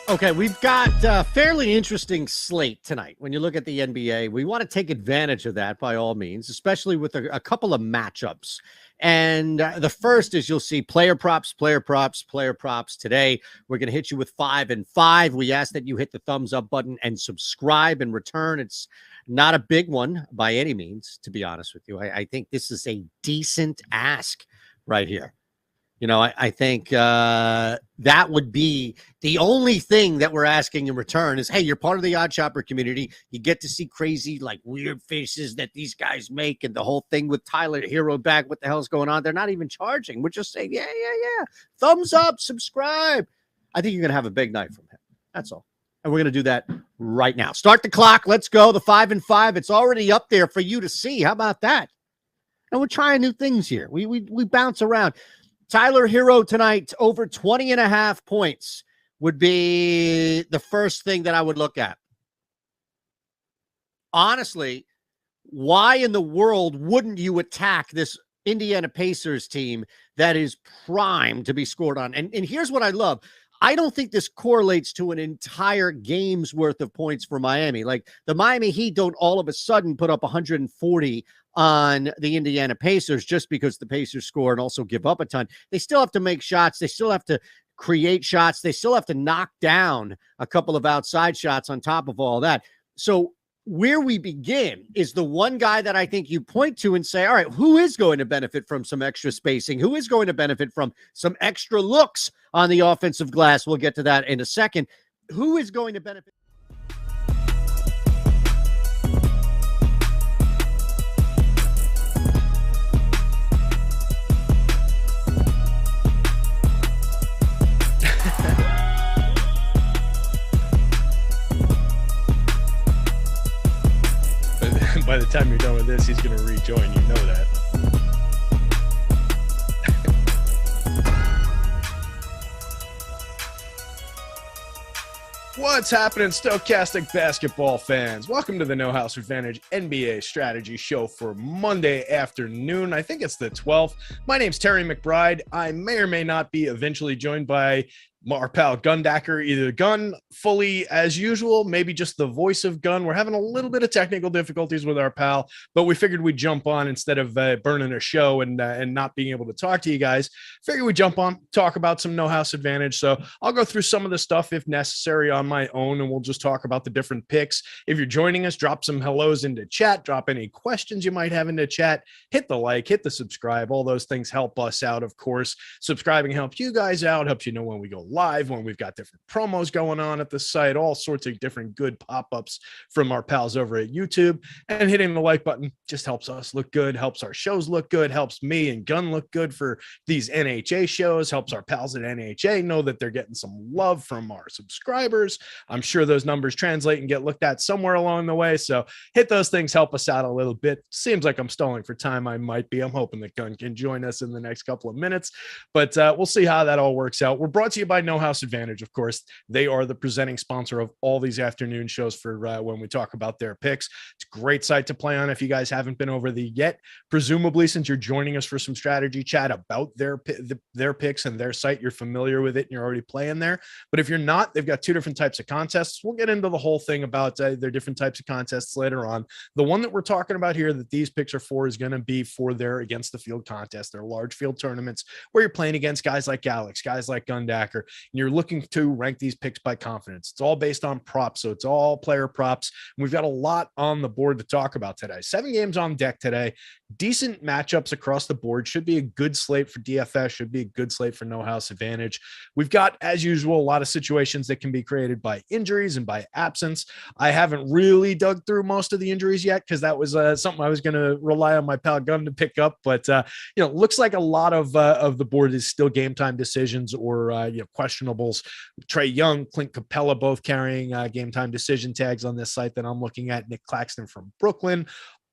Okay, we've got a fairly interesting slate tonight. When you look at the NBA, we want to take advantage of that by all means, especially with a couple of matchups. And the first is you'll see player props, player props, player props. Today, we're going to hit you with 5 and 5. We ask that you hit the thumbs up button and subscribe in return. It's not a big one by any means, to be honest with you. I think this is a decent ask right here. I think that would be the only thing that we're asking in return is, hey, you're part of the Odd Chopper community. You get to see crazy, like weird faces that these guys make and the whole thing with Tyler Hero back. What the hell's going on? They're not even charging. We're just saying, yeah. Thumbs up, subscribe. I think you're going to have a big night from him. That's all. And we're going to do that right now. Start the clock. Let's go. The 5 and 5. It's already up there for you to see. How about that? And we're trying new things here. We bounce around. Tyler Hero tonight, over 20.5 points would be the first thing that I would look at. Honestly, why in the world wouldn't you attack this Indiana Pacers team that is primed to be scored on? And here's what I love. I don't think this correlates to an entire game's worth of points for Miami. Like the Miami Heat don't all of a sudden put up 140 on the Indiana Pacers just because the Pacers score and also give up a ton. They still have to make shots. They still have to create shots. They still have to knock down a couple of outside shots on top of all that. So where we begin is the one guy that I think you point to and say, all right, who is going to benefit from some extra spacing? Who is going to benefit from some extra looks on the offensive glass? We'll get to that in a second. Who is going to benefit? By the time you're done with this, he's going to rejoin. You know that. What's happening, Stokastic basketball fans? Welcome to the No House Advantage NBA strategy show for Monday afternoon. I think it's the 12th. My name's Terry McBride. I may or may not be eventually joined by our pal Gundacker, either Gun fully as usual, maybe just the voice of Gun. We're having a little bit of technical difficulties with our pal, but we figured we'd jump on instead of burning a show and not being able to talk to you guys. Figured we'd jump on, talk about some No House Advantage. So I'll go through some of the stuff if necessary on my own, and we'll just talk about the different picks. If you're joining us, drop some hellos into chat, drop any questions you might have into chat, hit the like, hit the subscribe. All those things help us out, of course. Subscribing helps you guys out, helps you know when we go live, when we've got different promos going on at the site, all sorts of different good pop-ups from our pals over at YouTube. And hitting the like button just helps us look good, helps our shows look good, helps me and Gun look good for these NHA shows, helps our pals at NHA know that they're getting some love from our subscribers. I'm sure those numbers translate and get looked at somewhere along the way. So hit those things, help us out a little bit. Seems like I'm stalling for time. I might be. I'm hoping that Gun can join us in the next couple of minutes, but we'll see how that all works out. We're brought to you by No House Advantage, of course. They are the presenting sponsor of all these afternoon shows for when we talk about their picks. It's a great site to play on if you guys haven't been over there yet. Presumably, since you're joining us for some strategy chat about their picks and their site, you're familiar with it and you're already playing there. But if you're not, they've got two different types of contests. We'll get into the whole thing about their different types of contests later on. The one that we're talking about here that these picks are for is going to be for their against the field contest, their large field tournaments where you're playing against guys like Alex, guys like Gundacker, and you're looking to rank these picks by confidence. It's all based on props, so it's all player props. And we've got a lot on the board to talk about today. 7 games on deck today. Decent matchups across the board. Should be a good slate for DFS. Should be a good slate for No House Advantage. We've got, as usual, a lot of situations that can be created by injuries and by absence. I haven't really dug through most of the injuries yet because that was something I was going to rely on my pal Gun to pick up. But looks like a lot of the board is still game time decisions or questionables. Trae Young, Clint Capella, both carrying game time decision tags on this site that I'm looking at. Nick Claxton from Brooklyn.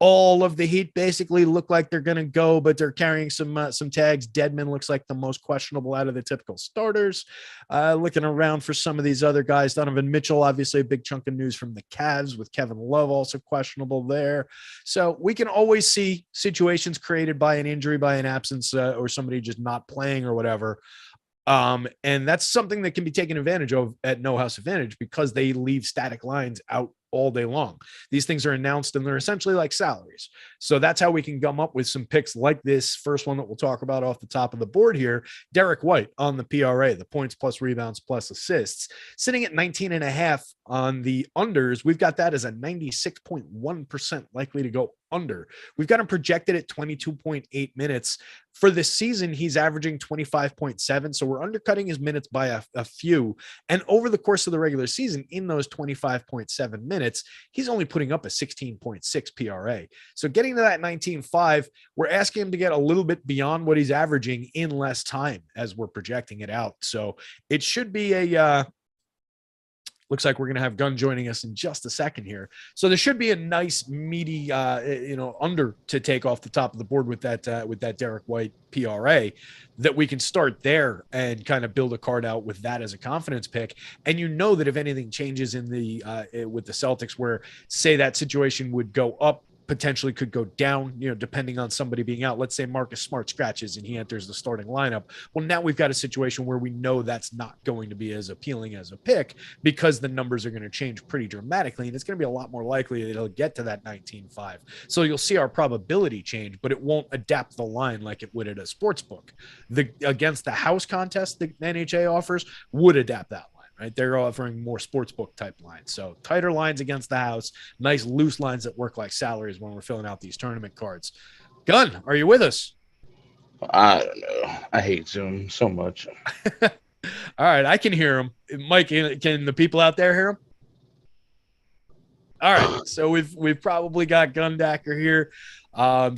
All of the Heat basically look like they're going to go, but they're carrying some tags. Deadman looks like the most questionable out of the typical starters. Looking around for some of these other guys. Donovan Mitchell, obviously a big chunk of news from the Cavs with Kevin Love also questionable there. So we can always see situations created by an injury, by an absence, or somebody just not playing or whatever. And that's something that can be taken advantage of at No House Advantage because they leave static lines out all day long. These things are announced and they're essentially like salaries. So that's how we can come up with some picks like this first one that we'll talk about off the top of the board here. Derek White on the PRA, the points plus rebounds plus assists, sitting at 19.5 on the unders. We've got that as a 96.1% likely to go under. We've got him projected at 22.8 minutes. For this season, he's averaging 25.7. So we're undercutting his minutes by a few. And over the course of the regular season, in those 25.7 minutes, he's only putting up a 16.6 PRA. So getting to that 19.5, we're asking him to get a little bit beyond what he's averaging in less time as we're projecting it out. So it should be looks like we're going to have Gun joining us in just a second here. So there should be a nice meaty, under to take off the top of the board with that Derek White PRA that we can start there and kind of build a card out with that as a confidence pick. And you know that if anything changes in the with the Celtics, where say that situation would go up, potentially could go down, depending on somebody being out. Let's say Marcus Smart scratches and he enters the starting lineup. Well, now we've got a situation where we know that's not going to be as appealing as a pick because the numbers are going to change pretty dramatically. And it's going to be a lot more likely that it'll get to that 19.5. So you'll see our probability change, but it won't adapt the line like it would at a sports book. Against the house contest the NHA offers would adapt that line. Right? They're offering more sportsbook type lines. So tighter lines against the house, nice loose lines that work like salaries when we're filling out these tournament cards. Gun, are you with us? I don't know. I hate Zoom so much. All right, I can hear him. Mike, can the people out there hear him? All right, so we've probably got Gundacker here.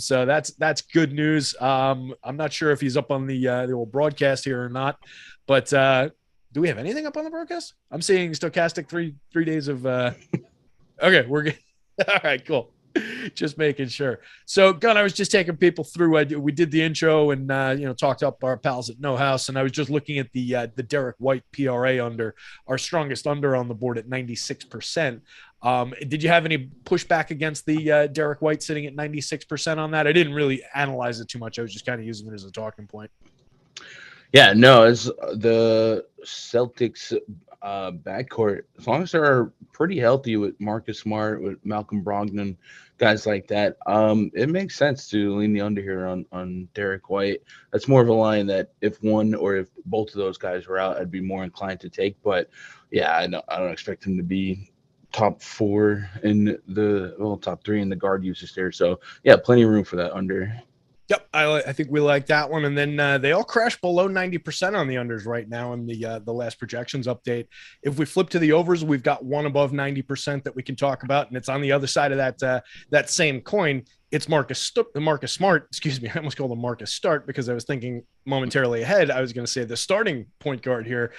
So that's good news. I'm not sure if he's up on the old broadcast here or not, but do we have anything up on the broadcast? I'm seeing Stokastic three days of okay, we're good. All right, cool. Just making sure. So, Gun, I was just taking people through. We did the intro and talked up our pals at No House, and I was just looking at the Derek White PRA under, our strongest under on the board at 96%. Did you have any pushback against the Derek White sitting at 96% on that? I didn't really analyze it too much. I was just kind of using it as a talking point. Yeah, no, it's the Celtics backcourt, as long as they're pretty healthy with Marcus Smart, with Malcolm Brogdon, guys like that, it makes sense to lean the under here on Derek White. That's more of a line that if one or if both of those guys were out, I'd be more inclined to take. But yeah, I don't expect him to be top 4 in top 3 in the guard usage there. So yeah, plenty of room for that under. Yep, I think we like that one. And then they all crash below 90% on the unders right now in the last projections update. If we flip to the overs, we've got one above 90% that we can talk about, and it's on the other side of that same coin. It's Marcus Smart. Excuse me, I almost called him Marcus Start because I was thinking momentarily ahead. I was going to say the starting point guard here.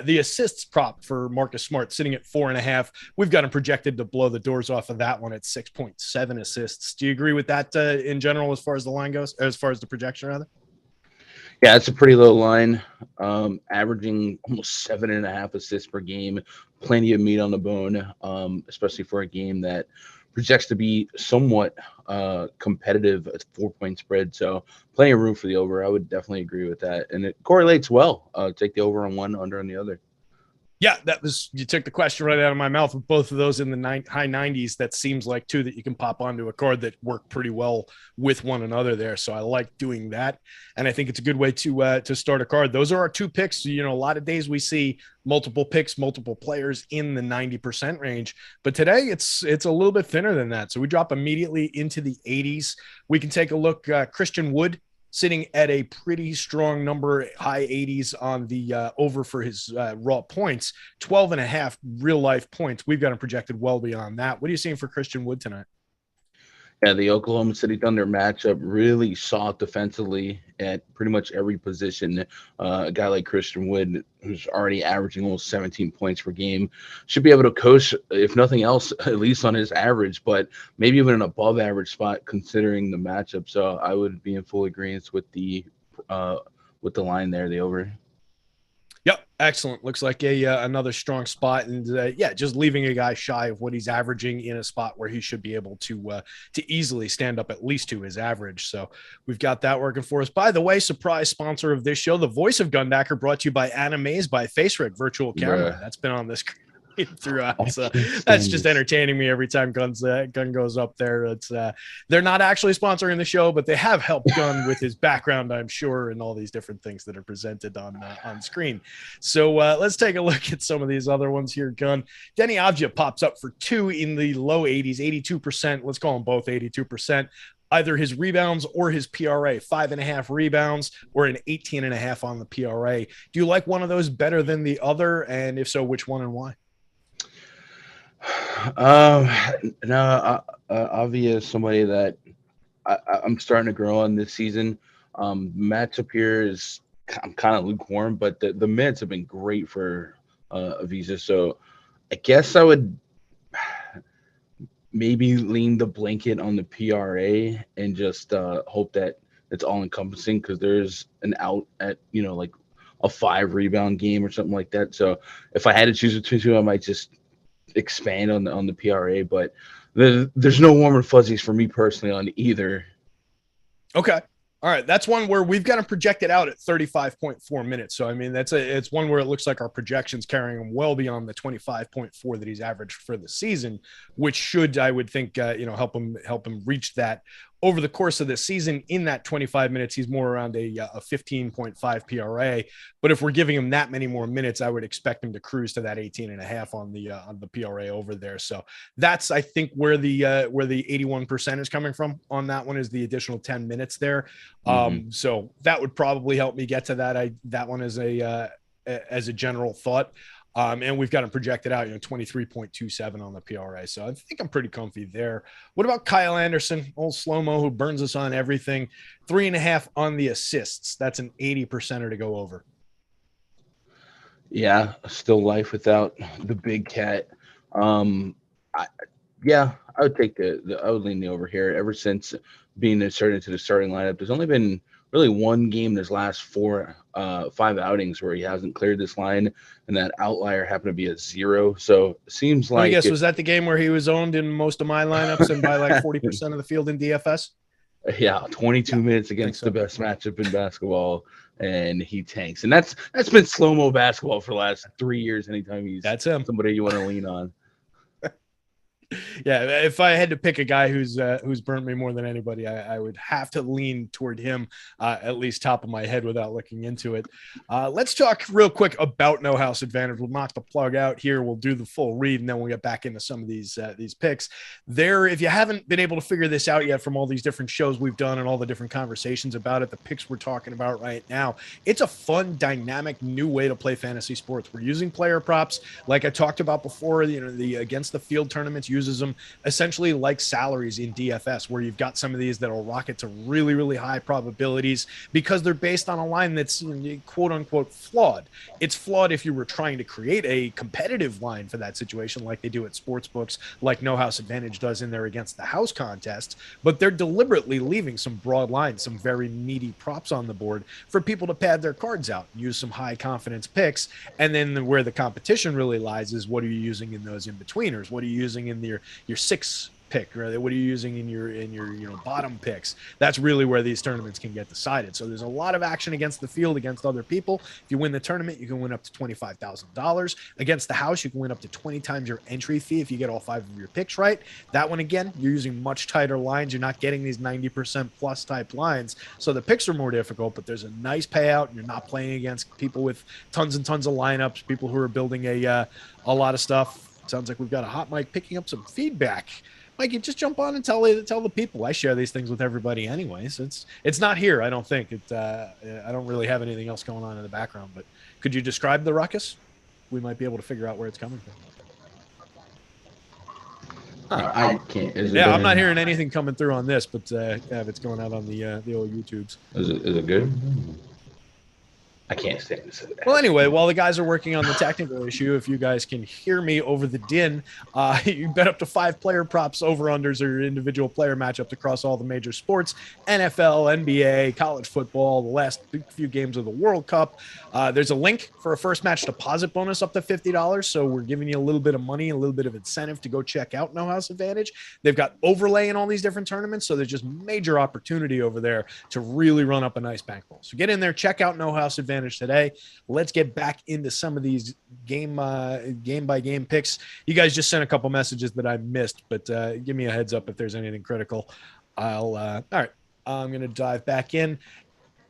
The assists prop for Marcus Smart sitting at 4.5. We've got him projected to blow the doors off of that one at 6.7 assists. Do you agree with that in general as far as the line goes, as far as the projection rather? Yeah, it's a pretty low line, averaging almost 7.5 assists per game. Plenty of meat on the bone, especially for a game that projects to be somewhat competitive at 4-point spread. So plenty of room for the over. I would definitely agree with that. And it correlates well. Take the over on one, under on the other. Yeah, you took the question right out of my mouth with both of those in the high 90s. That seems like two that you can pop onto a card that work pretty well with one another there. So I like doing that. And I think it's a good way to start a card. Those are our two picks. A lot of days we see multiple picks, multiple players in the 90% range. But today it's a little bit thinner than that. So we drop immediately into the 80s. We can take a look. Christian Wood sitting at a pretty strong number, high 80s on the over for his raw points, 12.5 real life points. We've got him projected well beyond that. What are you seeing for Christian Wood tonight? Yeah, the Oklahoma City Thunder matchup really soft defensively at pretty much every position. A guy like Christian Wood, who's already averaging almost 17 points per game, should be able to coach, if nothing else, at least on his average, but maybe even an above average spot considering the matchup. So I would be in full agreement with the line there, the over. Yep, Excellent. Looks like another strong spot, and just leaving a guy shy of what he's averaging in a spot where he should be able to easily stand up at least to his average. So we've got that working for us. By the way, surprise sponsor of this show, the voice of Gundacker, brought to you by Animaze by FaceRig Virtual Camera. Bruh. That's been on this throughout. So that's just entertaining me every time Gun goes up there. It's they're not actually sponsoring the show, but they have helped Gun with his background, I'm sure, and all these different things that are presented on screen. So let's take a look at some of these other ones here. Gun. Denny Avdia pops up for 2 in the low 80s, 82%. Let's call them both 82%. Either his rebounds or his PRA, 5.5 rebounds or an 18.5 on the PRA. Do you like one of those better than the other? And if so, which one and why? No, Avi is somebody that I'm starting to grow on this season. Matchup here is I'm kind of lukewarm, but the minutes have been great for Avisa. So I guess I would maybe lean the blanket on the PRA and just hope that it's all encompassing, because there's an out at like a 5 rebound game or something like that. So if I had to choose between two, I might just expand on the PRA, but there's no warm and fuzzies for me personally on either. Okay. All right. That's one where we've got to project it out at 35.4 minutes. So, I mean, it's one where it looks like our projections carrying him well beyond the 25.4 that he's averaged for the season, which should, I would think, help him reach that over the course of the season. In that 25 minutes, he's more around a 15.5 PRA. But if we're giving him that many more minutes, I would expect him to cruise to that 18.5 on the PRA over there. So that's, I think, where the 81% is coming from on that one, is the additional 10 minutes there. So that would probably help me get to that. That one as a general thought. And we've got him projected out, 23.27 on the PRA. So I think I'm pretty comfy there. What about Kyle Anderson, old slow-mo who burns us on everything? 3.5 on the assists. That's an 80%er to go over. Yeah, still life without the big cat. I would take I would lean the over here. Ever since being inserted into the starting lineup, there's only been really one game this last 5 outings where he hasn't cleared this line, and that outlier happened to be a 0. So it seems like, I guess, was that the game where he was owned in most of my lineups and by like 40% of the field in DFS? Yeah, 22 minutes against the best matchup in basketball, and he tanks. And that's been slow-mo basketball for the last 3 years. Anytime that's somebody you want to lean on. Yeah, if I had to pick a guy who's burnt me more than anybody, I would have to lean toward him, at least top of my head without looking into it. Let's talk real quick about No House Advantage. We'll knock the plug out here. We'll do the full read, and then we'll get back into some of these picks. If you haven't been able to figure this out yet from all these different shows we've done and all the different conversations about it, the picks we're talking about right now, it's a fun, dynamic, new way to play fantasy sports. We're using player props, like I talked about before. The against the field tournaments uses them essentially like salaries in DFS, where you've got some of these that'll rocket to really, really high probabilities because they're based on a line that's quote unquote flawed. It's flawed if you were trying to create a competitive line for that situation, like they do at sports books, like No House Advantage does in their Against the House contest, but they're deliberately leaving some broad lines, some very meaty props on the board for people to pad their cards out, use some high confidence picks. And then where the competition really lies is, what are you using in those in-betweeners? What are you using in your 6 pick, or what are you using in your bottom picks? That's really where these tournaments can get decided. So there's a lot of action against the field, against other people. If you win the tournament, you can win up to $25,000. Against the house, you can win up to 20 times your entry fee if you get all 5 of your picks right. That one, again, you're using much tighter lines. You're not getting these 90% plus type lines, so the picks are more difficult, but there's a nice payout, and you're not playing against people with tons and tons of lineups, people who are building a lot of stuff. Sounds like we've got a hot mic picking up some feedback. Mikey, just jump on and tell the people. I share these things with everybody anyway, so it's not here. I don't think I don't really have anything else going on in the background. But could you describe the ruckus? We might be able to figure out where it's coming from. I can't. I'm not hearing anything coming through on this, but if it's going out on the old YouTubes. Is it good? I can't stand this. Well, anyway, while the guys are working on the technical issue, if you guys can hear me over the din, you bet up to 5 player props, over-unders, or individual player matchups across all the major sports, NFL, NBA, college football, the last few games of the World Cup. There's a link for a first match deposit bonus up to $50. So we're giving you a little bit of money, a little bit of incentive to go check out No House Advantage. They've got overlay in all these different tournaments. So there's just major opportunity over there to really run up a nice bankroll. So get in there, check out No House Advantage today. Let's get back into some of these game by game picks. You guys just sent a couple messages that I missed, but give me a heads up if there's anything critical. All right. I'm going to dive back in.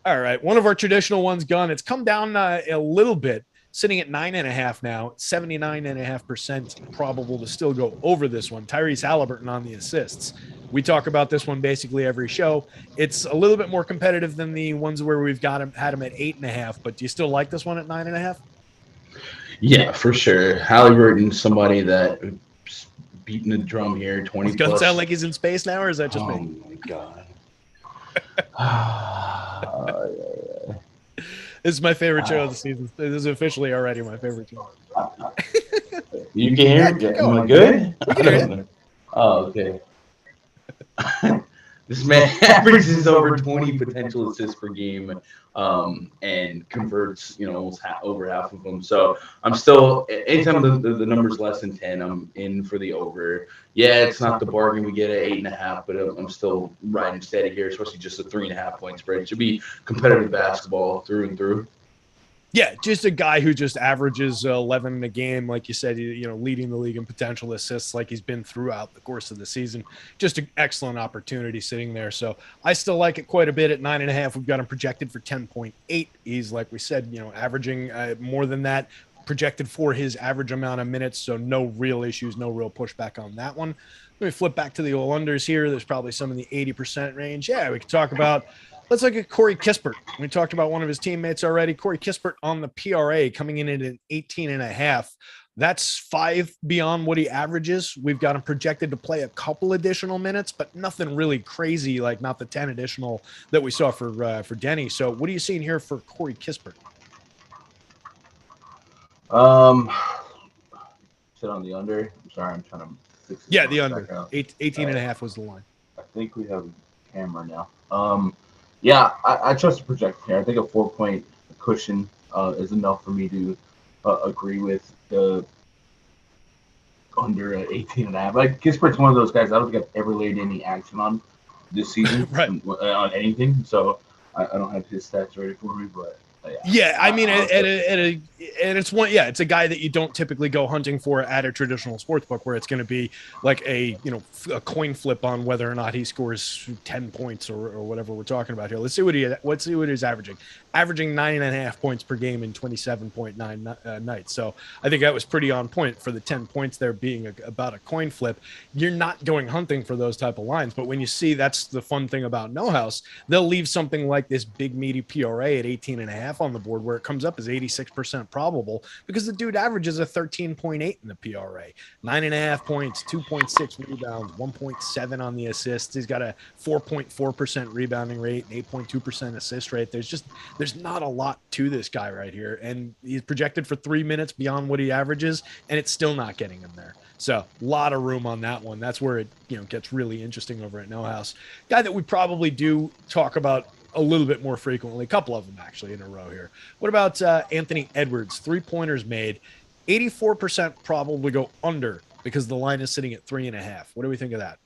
All right. One of our traditional ones gone. It's come down a little bit, sitting at 9.5 now, 79.5% probable to still go over this one. Tyrese Halliburton on the assists. We talk about this one basically every show. It's a little bit more competitive than the ones where we've had him at 8.5, but do you still like this one at 9.5? Yeah, for sure. Halliburton, somebody that beating the drum here, 20 It's gonna plus. sound like he's in space now, or is that just me? Oh my god. This is my favorite show of the season. This is officially already my favorite show. You can hear me? Am I good? We can hear you. Oh, okay. This man averages over 20 potential assists per game, and converts, almost over half of them. So I'm still, anytime the number's less than 10, I'm in for the over. Yeah, it's not the bargain we get at 8.5, but I'm still riding steady here, especially just a 3.5 point spread. It should be competitive basketball through and through. Yeah, just a guy who just averages 11 a game, like you said, leading the league in potential assists like he's been throughout the course of the season. Just an excellent opportunity sitting there. So I still like it quite a bit at 9.5. We've got him projected for 10.8. He's, like we said, averaging more than that, projected for his average amount of minutes. So no real issues, no real pushback on that one. Let me flip back to the unders here. There's probably some in the 80% range. Yeah, we could talk about. Let's look at Corey Kispert. We talked about one of his teammates already. Corey Kispert on the PRA coming in at an 18.5. That's 5 beyond what he averages. We've got him projected to play a couple additional minutes, but nothing really crazy, like not the 10 additional that we saw for Denny. So what are you seeing here for Corey Kispert? Sit on the under. I'm sorry, I'm trying to fix this. Yeah, the under. 18.5 was the line. I think we have a camera now. Yeah, I trust the projection here. I think a 4-point cushion is enough for me to agree with the under 18.5. Like, Kispert's one of those guys I don't think I've ever laid any action on this season right. on anything. So I don't have his stats ready for me, but yeah, I mean, it's one. Yeah, it's a guy that you don't typically go hunting for at a traditional sports book, where it's going to be like a coin flip on whether or not he scores 10 points or whatever we're talking about here. Let's see what he's averaging. Averaging 9.5 points per game in 27.9 nights. So I think that was pretty on point for the 10 points there being about a coin flip. You're not going hunting for those type of lines, but when you see, that's the fun thing about No House, they'll leave something like this big meaty PRA at 18.5 on the board where it comes up as 86% probable because the dude averages a 13.8 in the PRA, 9.5 points, 2.6 rebounds, 1.7 on the assists. He's got a 4.4% rebounding rate, 8.2% assist rate. There's not a lot to this guy right here, and he's projected for 3 minutes beyond what he averages, and it's still not getting him there. So a lot of room on that one. That's where it gets really interesting over at No House. Guy that we probably do talk about a little bit more frequently, a couple of them actually in a row here. What about Anthony Edwards? 3-pointers made, 84% probably go under because the line is sitting at 3.5. What do we think of that?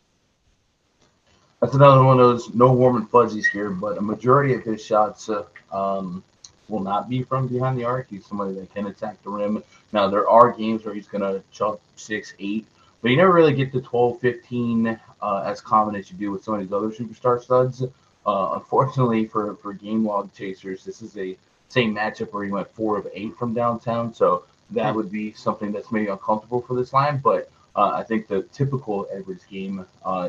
That's another one of those no warm and fuzzies here, but a majority of his shots will not be from behind the arc. He's somebody that can attack the rim. Now, there are games where he's going to chuck 6, 8, but you never really get to 12, 15 as common as you do with some of these other superstar studs. Unfortunately for game log chasers, this is a same matchup where he went 4 of 8 from downtown, so that would be something that's maybe uncomfortable for this line, but I think the typical Edwards game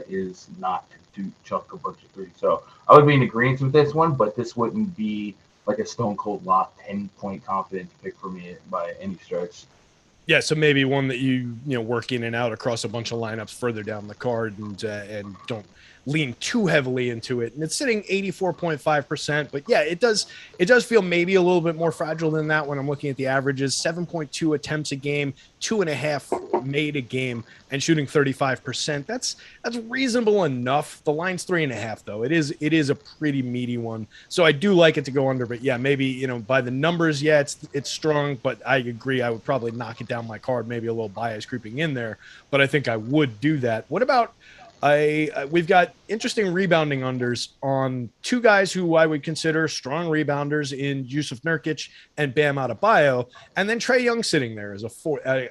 is not to chuck a bunch of threes. So I would be in agreement with this one, but this wouldn't be like a stone cold lock 10-point confidence pick for me by any stretch. Yeah, so maybe one that you work in and out across a bunch of lineups further down the card and don't lean too heavily into it. And it's sitting 84.5%. But yeah, it does feel maybe a little bit more fragile than that when I'm looking at the averages. 7.2 attempts a game, 2.5 made a game, and shooting 35%. That's reasonable enough. The line's 3.5 though. It is a pretty meaty one. So I do like it to go under, but yeah, maybe, by the numbers, yeah, it's strong, but I agree. I would probably knock it down my card, maybe a little bias creeping in there, but I think I would do that. What about we've got interesting rebounding unders on two guys who I would consider strong rebounders in Yusuf Nurkic and Bam Adebayo, and then Trae Young sitting there as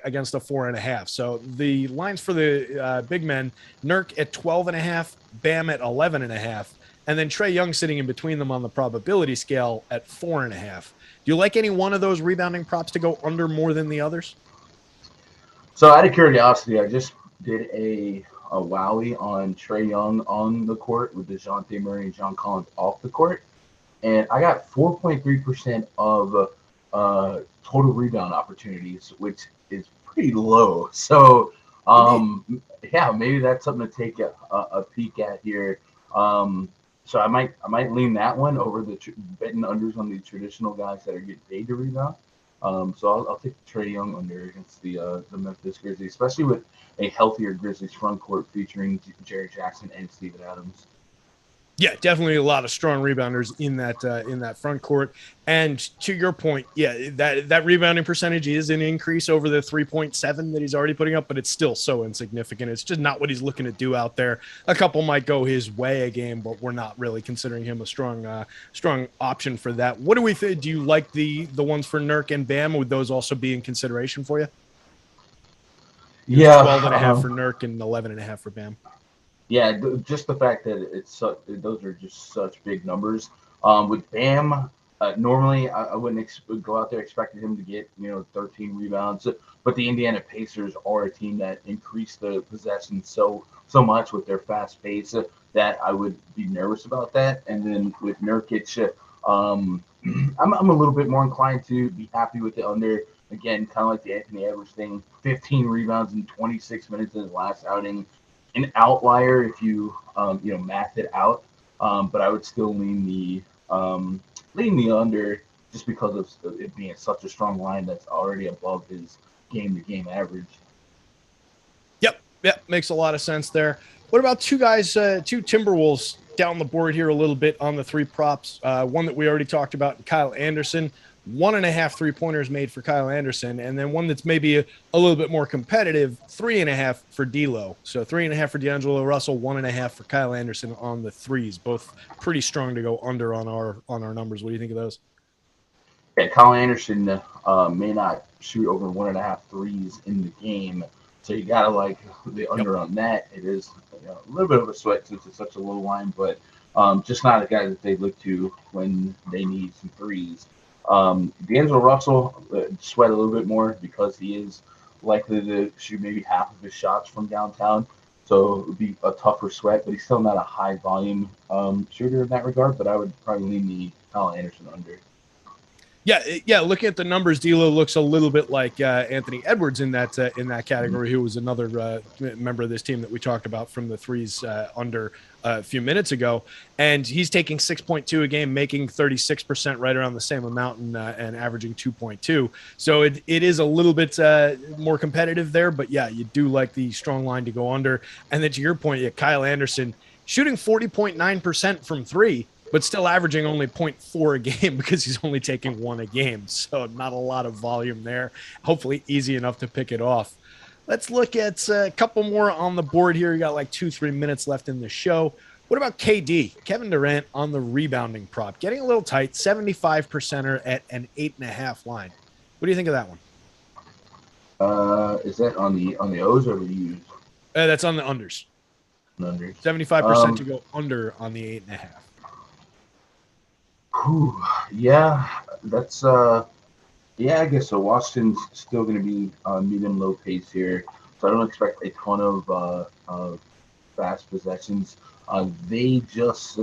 against a 4.5. So the lines for the big men: Nurk at 12.5, Bam at 11.5, and then Trae Young sitting in between them on the probability scale at 4.5. Do you like any one of those rebounding props to go under more than the others? So out of curiosity, I just did a Wowie on Trae Young on the court with DeJounte Murray and John Collins off the court. And I got 4.3% of total rebound opportunities, which is pretty low. So, yeah, maybe that's something to take a peek at here. So I might lean that one over the betting unders on the traditional guys that are getting paid to rebound. So I'll take Trae Young under against the Memphis Grizzlies, especially with a healthier Grizzlies front court featuring Jerry Jackson and Steven Adams. Yeah, definitely a lot of strong rebounders in that front court. And to your point, yeah, that rebounding percentage is an increase over the 3.7 that he's already putting up, but it's still so insignificant. It's just not what he's looking to do out there. A couple might go his way a game, but we're not really considering him a strong option for that. What do we think? Do you like the ones for Nurk and Bam? Would those also be in consideration for you? Yeah, 12.5 for Nurk and 11.5 for Bam. Yeah, just the fact that those are just such big numbers. With Bam, normally I wouldn't go out there expecting him to get 13 rebounds, but the Indiana Pacers are a team that increased the possession so much with their fast pace that I would be nervous about that. And then with Nurkic, I'm a little bit more inclined to be happy with the under. Again, kind of like the Anthony Edwards thing, 15 rebounds in 26 minutes in his last outing. An outlier if you math it out, but I would still lean the under just because of it being such a strong line that's already above his game-to-game average. Yep, makes a lot of sense there. What about two Timberwolves down the board here a little bit on the three props? One that we already talked about, Kyle Anderson. 1.5 3-pointers made for Kyle Anderson, and then one that's maybe a little bit more competitive, 3.5 for D'Lo. So 3.5 for D'Angelo Russell, 1.5 for Kyle Anderson on the threes. Both pretty strong to go under on our numbers. What do you think of those? Yeah, Kyle Anderson may not shoot over 1.5 threes in the game, so you gotta like the under on that. It is a little bit of a sweat since it's such a low line, but just not a guy that they look to when they need some threes. D'Angelo Russell sweat a little bit more because he is likely to shoot maybe half of his shots from downtown. So it would be a tougher sweat, but he's still not a high volume shooter in that regard. But I would probably lean the Kyle Anderson under. Yeah. Looking at the numbers, D'Lo looks a little bit like Anthony Edwards in that category, who was another member of this team that we talked about from the threes under a few minutes ago. And he's taking 6.2 a game, making 36%, right around the same amount, and averaging 2.2. So it is a little bit more competitive there. But yeah, you do like the strong line to go under. And then to your point, Kyle Anderson shooting 40.9% from three, but still averaging only 0.4 a game because he's only taking one a game. So not a lot of volume there. Hopefully easy enough to pick it off. Let's look at a couple more on the board here. You got like 2-3 minutes left in the show. What about KD? Kevin Durant on the rebounding prop. Getting a little tight, 75%er at an 8.5 line. What do you think of that one? Is that on the O's or the U's? That's on the unders. 75% to go under on the 8.5. Yeah, that's I guess so. Washington's still going to be medium low pace here, so I don't expect a ton of fast possessions. They just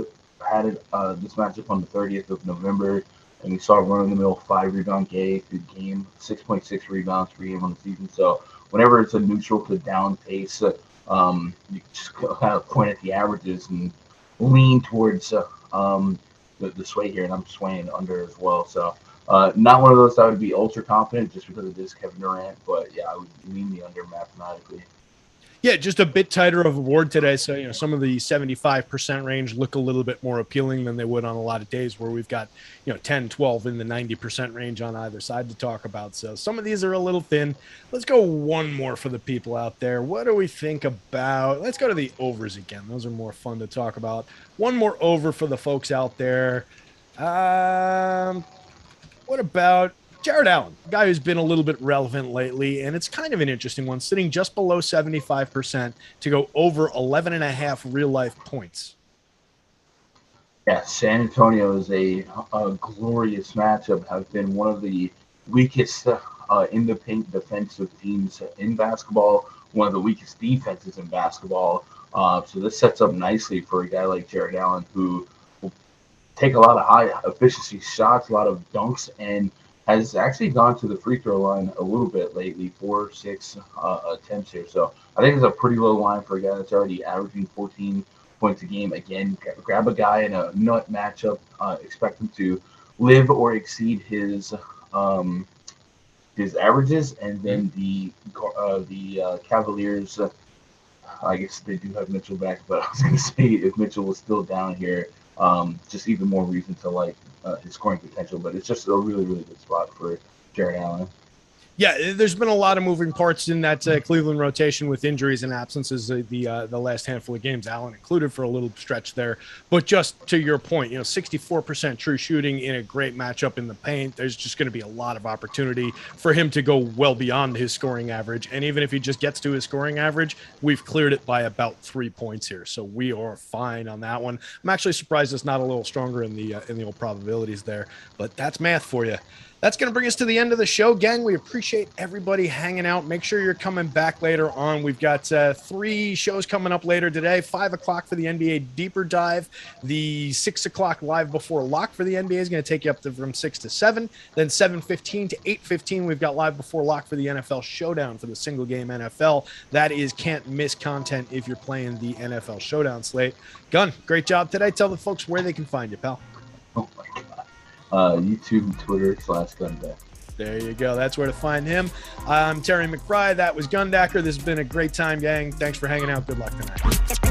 had this matchup on the 30th of November, and we saw a run-in-the-mill 5-rebound game, 6.6 rebounds per game on the season. So whenever it's a neutral to down pace, You just kind of point at the averages and lean towards the sway here, and I'm swaying under as well. So not one of those that I would be ultra confident just because it is Kevin Durant, but yeah, I would lean the under mathematically. Yeah, just a bit tighter of a board today. So, some of the 75% range look a little bit more appealing than they would on a lot of days where we've got, 10, 12 in the 90% range on either side to talk about. So some of these are a little thin. Let's go one more for the people out there. What do we think about? Let's go to the overs again. Those are more fun to talk about. One more over for the folks out there. What about Jared Allen, a guy who's been a little bit relevant lately, and it's kind of an interesting one, sitting just below 75% to go over 11.5 real-life points. Yeah, San Antonio is a glorious matchup, have been one of the weakest in the paint defensive teams in basketball, one of the weakest defenses in basketball. So this sets up nicely for a guy like Jared Allen, who will take a lot of high-efficiency shots, a lot of dunks, and has actually gone to the free throw line a little bit lately, 4-6 attempts here. So I think it's a pretty low line for a guy that's already averaging 14 points a game. Again, grab a guy in a nut matchup, expect him to live or exceed his averages, and then the Cavaliers. I guess they do have Mitchell back, but I was going to say if Mitchell was still down here, just even more reason to like his scoring potential. But it's just a really, really good spot for Jared Allen. Yeah, there's been a lot of moving parts in that Cleveland rotation with injuries and absences the last handful of games, Allen included for a little stretch there. But just to your point, 64% true shooting in a great matchup in the paint, there's just going to be a lot of opportunity for him to go well beyond his scoring average. And even if he just gets to his scoring average, we've cleared it by about 3 points here. So we are fine on that one. I'm actually surprised it's not a little stronger in the old probabilities there, but that's math for you. That's going to bring us to the end of the show, gang. We appreciate everybody hanging out. Make sure you're coming back later on. We've got 3 shows coming up later today. 5 o'clock for the NBA Deeper Dive. The 6 o'clock Live Before Lock for the NBA is going to take you up from 6 to 7. Then 7:15 to 8:15, we've got Live Before Lock for the NFL Showdown for the single game NFL. That is can't miss content if you're playing the NFL Showdown slate. Gun, great job today. Tell the folks where they can find you, pal. Oh, my God. YouTube, Twitter /Gundacker. There you go. That's where to find him. I'm Terry McBride. That was Gundacker. This has been a great time, gang. Thanks for hanging out. Good luck tonight.